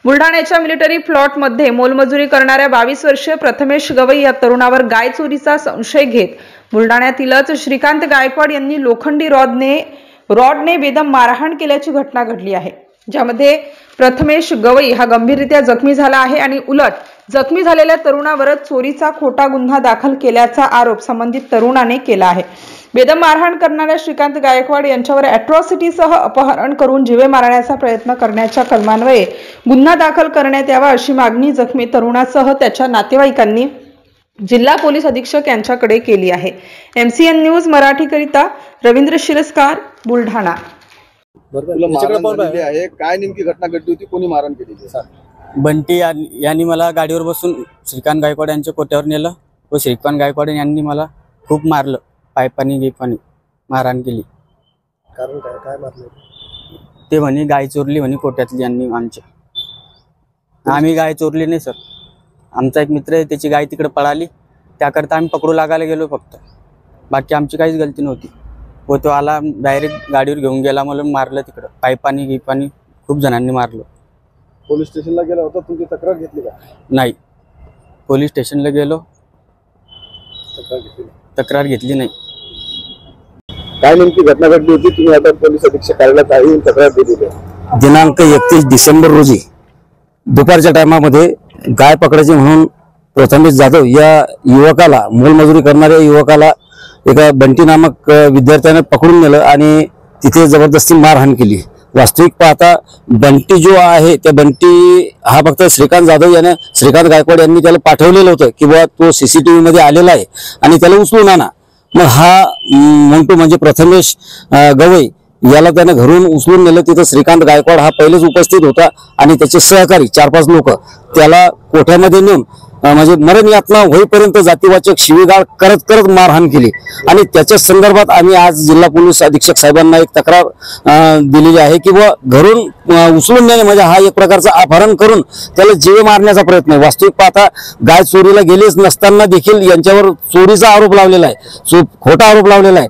बुलढाण्याच्या military प्लॉटमध्ये मोलमजुरी करणाऱ्या 22 वर्षीय प्रथमेश गवई या तरुणावर गाय चोरीचा संशय घेत बुलढाण्यातीलच श्रीकांत गायकवाड यांनी लोखंडी रॉडने बेदम मारहाण केल्याची घटना घडली आहे, ज्यामध्ये प्रथमेश गवई हा गंभीररित्या जखमी झाला आहे आणि उलट जखमी झालेल्या तरुणावरच चोरीचा खोटा गुन्हा दाखल केल्याचा आरोप संबंधित तरुणाने केला आहे। बेदम मारहाण करणाऱ्या श्रीकांत गायकवाड यांच्यावर अॅट्रॉसिटीसह अपहरण करून जीवे मारण्याचा प्रयत्न करण्याच्या कलमान्वये गुन्हा दाखल करण्यात यावा अशी मागणी जखमी तरुणासह त्याच्या नातेवाईकांनी जिल्हा पोलीस अधीक्षक यांच्याकडे केली आहे। MCN न्यूज मराठीकरिता रवींद्र शिरस्कार, बुलढाणा। काय नेमकी घटना घडली होती, कोणी मारहाण केली? बंटी यांनी मला गाडीवर बसून श्रीकांत गायकवाड यांच्या कोट्यावर नेलं व श्रीकांत गायकवाड यांनी मला खूप मारलं, पायपानी गिपानी मारहाण केली। कारण काय मारलं? ते म्हणे गाय चोरली म्हणे कोट्यातली यांनी आमच्या। आम्ही गाय चोरली नाही सर, आमचा एक मित्र आहे त्याची गाय तिकडे पळाली, त्याकरता आम्ही पकडू लागायला गेलो फक्त, बाकी आमची काहीच गलती नव्हती। व तो आला डायरेक्ट गाडीवर घेऊन गेला, मला मारलं तिकडं, पायपानी गिपानी खूप जणांनी मारलं। पोलीस स्टेशनला गेला होता, तुमची तक्रार घेतली का? नाही, पोलीस स्टेशनला गेलो, तक्रार घेतली नाही। काय नेमकी घटना घडली होती? तुम्ही आता पोलीस अधीक्षक कार्यालयात येऊन तक्रार दिली आहे। दिनांक 31 डिसेंबर रोजी दुपारच्या टायमामध्ये गाय पकडायची म्हणून प्रथमेश जाधव या युवकाला, मोलमजुरी करणाऱ्या युवकाला एका बंटी नामक विद्यार्थ्याने पकडून नेलं आणि तिथे जबरदस्ती मारहाण केली। वास्तविक पाहता बंटी जो आहे, त्या बंटी हा फक्त श्रीकांत जाधव याने, श्रीकांत गायकवाड यांनी त्याला पाठवलेलं होतं की बाबा तो CCTV मध्ये आलेला आहे आणि त्याला उचलून आणा। मग हा मोंटू म्हणजे प्रथमेश गवई याला त्याने घरून उचलून नेलं। तिथं श्रीकांत गायकवाड हा पहिलेच उपस्थित होता आणि त्याचे सहकारी 4-5 लोक त्याला कोठ्यामध्ये नेऊन म्हणजे मरण यातना होईपर्यंत जातीवाचक शिवीगाळ करत करत मारहाण केली आणि त्याच्या संदर्भात आम्ही आज जिल्हा पोलीस अधीक्षक साहेबांना एक तक्रार दिलेली आहे की उचलून नेणे म्हणजे हा एक प्रकारचा अपहरण करून त्याला जीवे मारण्याचा प्रयत्न आहे। वास्तविक पाहता गाय चोरीला गेलीच नसताना देखील यांच्यावर चोरीचा आरोप लावलेला आहे, खोटा आरोप लावलेला आहे।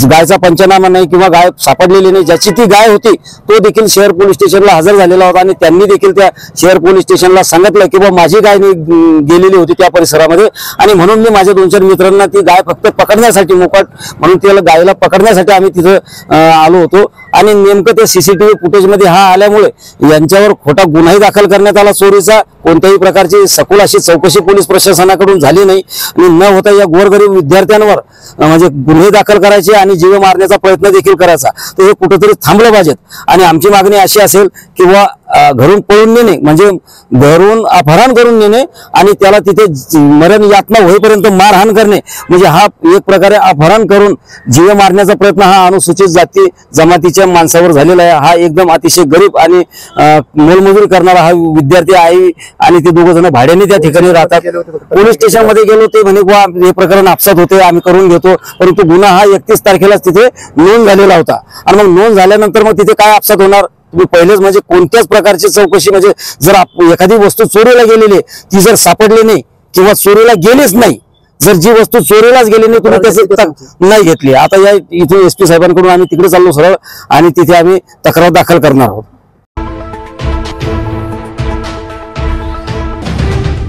गायचा पंचनामा नाही किंवा गाय सापडलेली नाही, ज्याची ती गाय होती तो देखील शहर पोलीस स्टेशनला हजर झालेला होता आणि त्यांनी देखील त्या शहर पोलीस स्टेशनला सांगितलं की माझी गाय गेलेली होती त्या परिसरामध्ये आणि म्हणून मी माझ्या 2-4 मित्रांना ती गाय फक्त पकडण्यासाठी, मोकाट म्हणून त्याला गायला पकडण्यासाठी आम्ही तिथं आलो होतो आणि नेमकं ते CCTV फुटेजमध्ये हा आल्यामुळे यांच्यावर खोटा गुन्हाही दाखल करण्यात आला चोरीचा। कोणत्याही प्रकारची सखोल अशी चौकशी पोलीस प्रशासनाकडून झाली नाही आणि न होता या गोरगरीब विद्यार्थ्यांवर म्हणजे गुन्हे दाखल करायचे आणि जीव मारण्याचा प्रयत्न देखील करायचा, तर हे कुठेतरी थांबलं पाहिजेत। आणि आमची मागणी अशी असेल की घरून पळून नेणे म्हणजे घरून अपहरण करून नेणे आणि त्याला तिथे मरण यातना होईपर्यंत मारहाण करणे म्हणजे हा एक प्रकारे अपहरण करून जीव मारण्याचा प्रयत्न हा अनुसूचित जाती जमातीच्या माणसावर झालेला आहे। हा एकदम अतिशय गरीब आणि मोलमजुरी करणारा हा विद्यार्थी आहे आणि ते 2 जण भाड्याने त्या ठिकाणी राहतात। पोलीस स्टेशन मध्ये गेलो, ते म्हणे हे प्रकरण आपसात होते, आम्ही करून घेतो, परंतु गुन्हा हा 31 तारखेलाच तिथे नोंद झालेला होता आणि मग नोंद झाल्यानंतर मग तिथे काय आपसात होणार? तुम्ही पहिलेच म्हणजे कोणत्याच प्रकारची चौकशी म्हणजे जर एखादी वस्तू चोरीला गेलेली ती जर सापडली नाही किंवा चोरीला गेलीच नाही, जर जी वस्तू चोरीलाच गेली नाही तुम्ही त्याची नाही घेतली, आता या इथून SP साहेबांकडून आम्ही तिकडे चाललो सरळ आणि तिथे आम्ही तक्रार दाखल करणार आहोत।